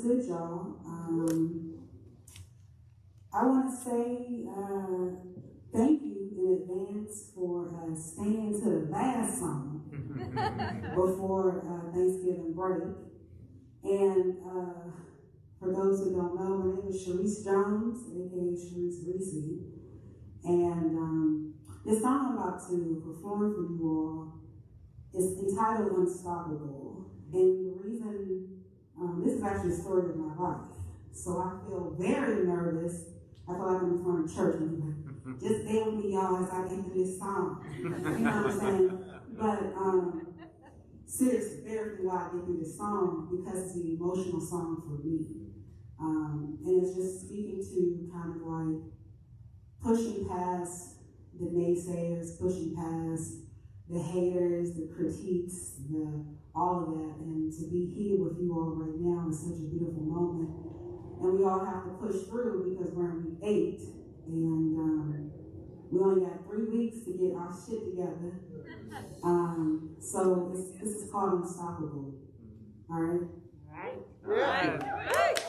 good, y'all. I want to say thank you in advance for staying to the last song before Thanksgiving break. And for those who don't know, my name is Charis Jones, aka Charis Reese. And this song I'm about to perform for you all is entitled Unstoppable. And the reason, this is actually a story of my life. So I feel very nervous. I feel like I'm in front of church and just bear with me, y'all, as I get through this song. You know what I'm saying? But seriously, bear with me while I get through this song because it's an emotional song for me. And it's just speaking to kind of like pushing past the naysayers, pushing past the haters, the critiques, all of that. And to be here with you all right now is such a beautiful moment. And we all have to push through because we're in week 8. And we only got 3 weeks to get our shit together. So this is called Unstoppable. All right? All right. Right.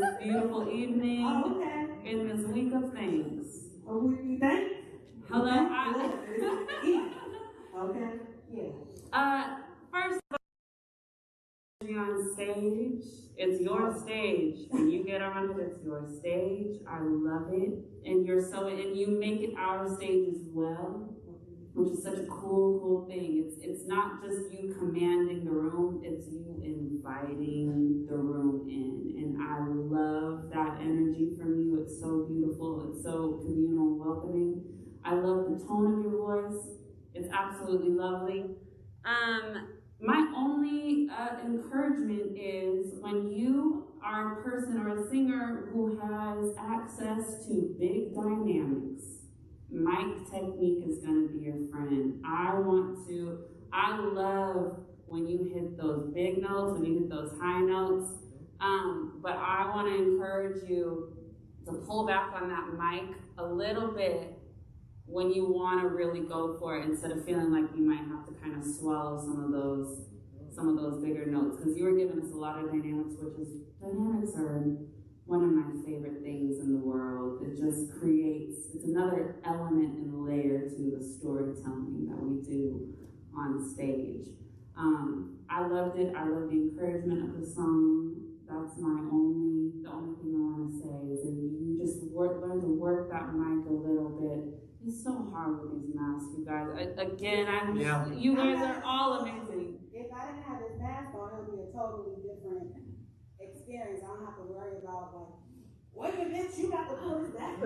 this beautiful evening, in this week of things. Oh, we think? Hello. Okay. Yeah. First of all, you're on stage. It's your stage, and you get on it. It's your stage. I love it, and you make it our stage as well, which is such a cool thing. It's not just you commanding the room, it's you inviting the room in. And I love that energy from you. It's so beautiful. It's so communal and welcoming. I love the tone of your voice. It's absolutely lovely. My only encouragement is when you are a person or a singer who has access to big dynamics, mic technique is going to be your friend. I love when you hit those big notes, when you hit those high notes, but I want to encourage you to pull back on that mic a little bit when you want to really go for it, instead of feeling like you might have to kind of swallow some of those bigger notes, because you were giving us a lot of dynamics, dynamics are one of my favorite things in the world. It just it's another element and layer to the storytelling that we do on stage. I loved it. I love the encouragement of the song. That's the only thing I want to say is that you just learn to work that mic a little bit. It's so hard with these masks, you guys. You guys are all amazing. If I didn't have this mask on, it would be a totally different experience. I don't have to worry about wait a minute, you got to pull this back.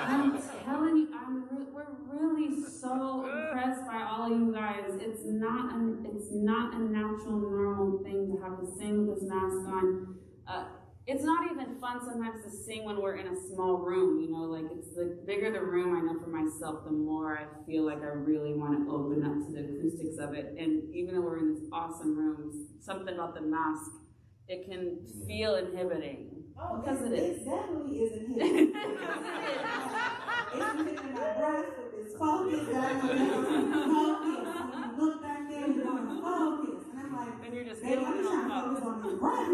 I'm telling you, we're really so impressed by all of you guys. It's not a natural, normal thing to have to sing with this mask on. It's not even fun sometimes to sing when we're in a small room, it's the bigger the room, I know for myself, the more I feel like I really want to open up to the acoustics of it. And even though we're in this awesome room, something about the mask, it can feel inhibiting. Oh, because it definitely is inhibiting. It's inhibiting my breath with this focus that I'm going to focus. You look back there, you're going to focus. And I'm like, and you're just baby, I'm trying to focus on this breath.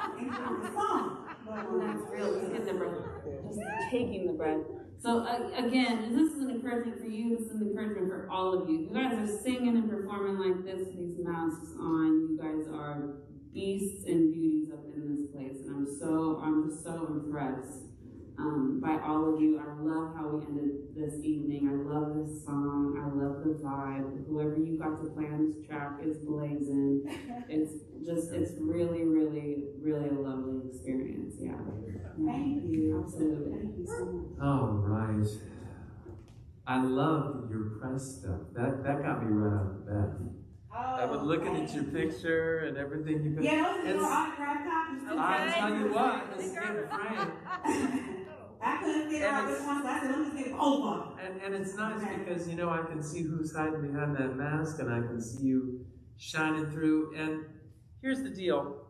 I'm trying to do the song. That's real. Just get the breath. Just taking the breath. So again, this is an encouragement for you. This is an encouragement for all of you. You guys are singing and performing like this with these masks on. You guys are beasts and beauties up in this place, and I'm just so impressed by all of you. I love how we ended this evening. I love this song. I love the vibe. Whoever you got to play on this track is blazing. It's really, really, really a lovely experience. Yeah. Thank you. Absolutely. Thank you so much. All right. I love your press stuff. That got me right out of bed. I was looking at your picture and everything you put. Yeah, those are your autographed copies. I tell you what, it's in frame. I couldn't figure out which one, so I said, let me get over. And it's nice because, I can see who's hiding behind that mask, and I can see you shining through. And here's the deal,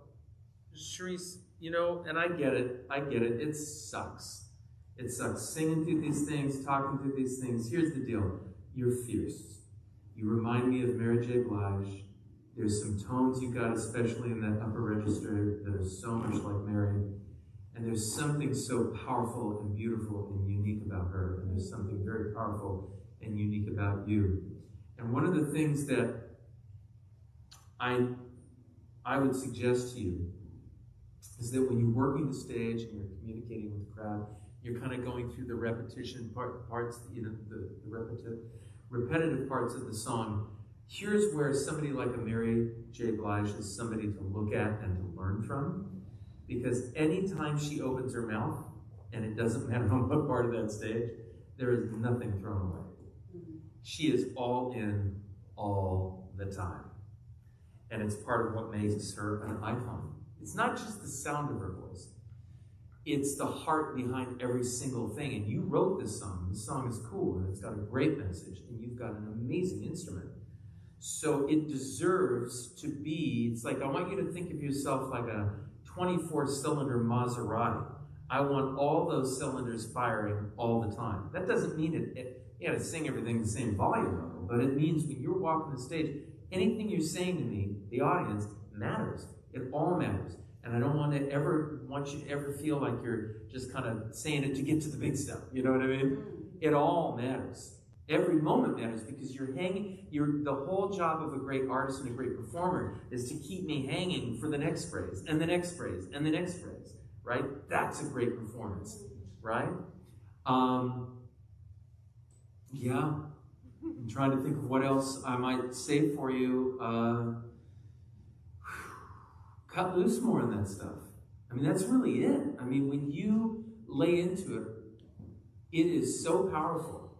Charis, and I get it. It sucks. It sucks singing through these things, talking through these things. Here's the deal, you're fierce. You remind me of Mary J. Blige. There's some tones you got, especially in that upper register, that are so much like Mary. And there's something so powerful and beautiful and unique about her. And there's something very powerful and unique about you. And one of the things that I would suggest to you is that when you're working the stage and you're communicating with the crowd, you're kind of going through the repetition parts, the repetitive parts of the song. Here's where somebody like a Mary J. Blige is somebody to look at and to learn from, because anytime she opens her mouth, and it doesn't matter on what part of that stage, there is nothing thrown away. She is all in all the time. And it's part of what makes her an icon. It's not just the sound of her voice. It's the heart behind every single thing. And you wrote this song. This song is cool, and it's got a great message, and you've got an amazing instrument. So it deserves to be, it's like, I want you to think of yourself like a 24-cylinder Maserati. I want all those cylinders firing all the time. That doesn't mean you gotta sing everything the same volume level, but it means when you're walking the stage, anything you're saying to me, the audience, matters. It all matters. And I don't want you to ever feel like you're just kind of saying it to get to the big stuff. You know what I mean? It all matters. Every moment matters because the whole job of a great artist and a great performer is to keep me hanging for the next phrase, and the next phrase, and the next phrase, right? That's a great performance, right? Yeah. I'm trying to think of what else I might say for you. Cut loose more on that stuff. I mean, that's really it. I mean, when you lay into it, it is so powerful.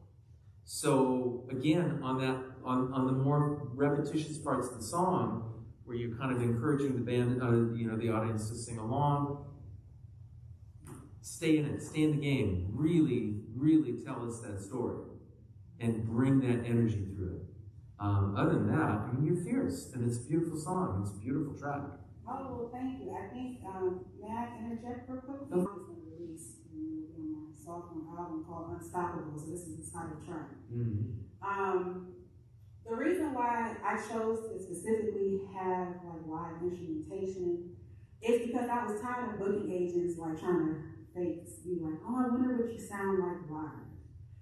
So again, on the more repetitious parts of the song, where you're kind of encouraging the band, the audience to sing along, stay in it, stay in the game. Really, really tell us that story, and bring that energy through it. Other than that, I mean, you're fierce, and it's a beautiful song. It's a beautiful track. Oh, well, thank you. I think, may I interject real quick? I was going to release my sophomore album called Unstoppable, so this is the title track. The reason why I chose to specifically have like live instrumentation is because I was tired of booking agents like trying to be like, oh, I wonder what you sound like live.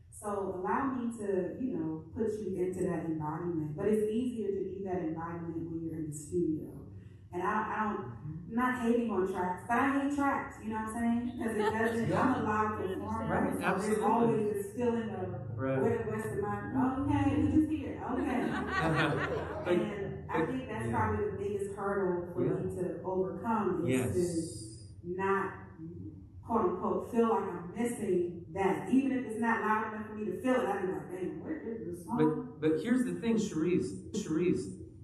So allow me to, put you into that embodiment. But it's easier to do that embodiment when you're in the studio. And I'm not hating on tracks, but I hate tracks, you know what I'm saying? Because it doesn't, I'm a live performer. Right, so absolutely. there's always this feeling of, where the rest of my, okay, we just here, okay. And I think that's probably the biggest hurdle for me to overcome is to not, quote unquote, feel like I'm missing that. Even if it's not loud enough for me to feel it, I'd be like, dang, where is this song? But here's the thing, Charis,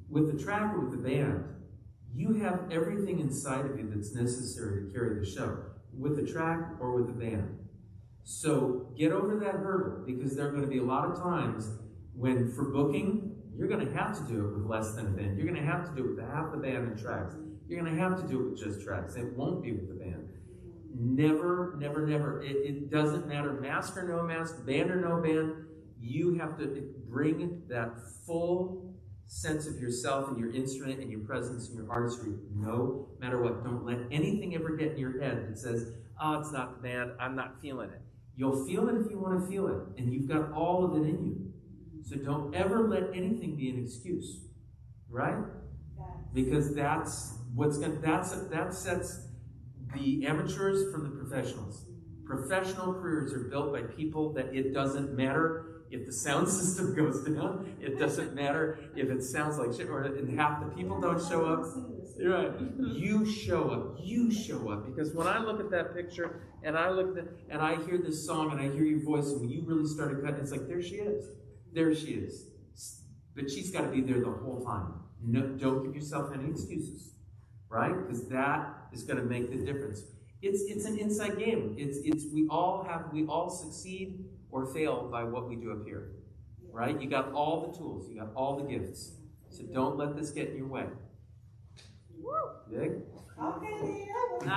with the track or with the band, you have everything inside of you that's necessary to carry the show, with the track or with the band. So get over that hurdle, because there are going to be a lot of times when, for booking, you're going to have to do it with less than a band. You're going to have to do it with half the band and tracks. You're going to have to do it with just tracks. It won't be with the band. Never, never, never. It doesn't matter, mask or no mask, band or no band. You have to bring that full sense of yourself and your instrument and your presence and your artistry, no matter what. Don't let anything ever get in your head that says, oh, it's not the band, I'm not feeling it. You'll feel it if you want to feel it, and you've got all of it in you. So don't ever let anything be an excuse, right? Because that sets the amateurs from the professionals. Professional careers are built by people that it doesn't matter if the sound system goes down, it doesn't matter if it sounds like shit, or if half the people don't show up. You're right. You show up. Because when I look at that picture, and I look at and I hear this song, and I hear your voice, and when you really started cutting, it's like, there she is. There she is. But she's got to be there the whole time. No, don't give yourself any excuses, right? Because that is going to make the difference. It's an inside game. We all succeed or fail by what we do up here, right? You got all the tools, you got all the gifts. So don't let this get in your way. Dig? Okay, then.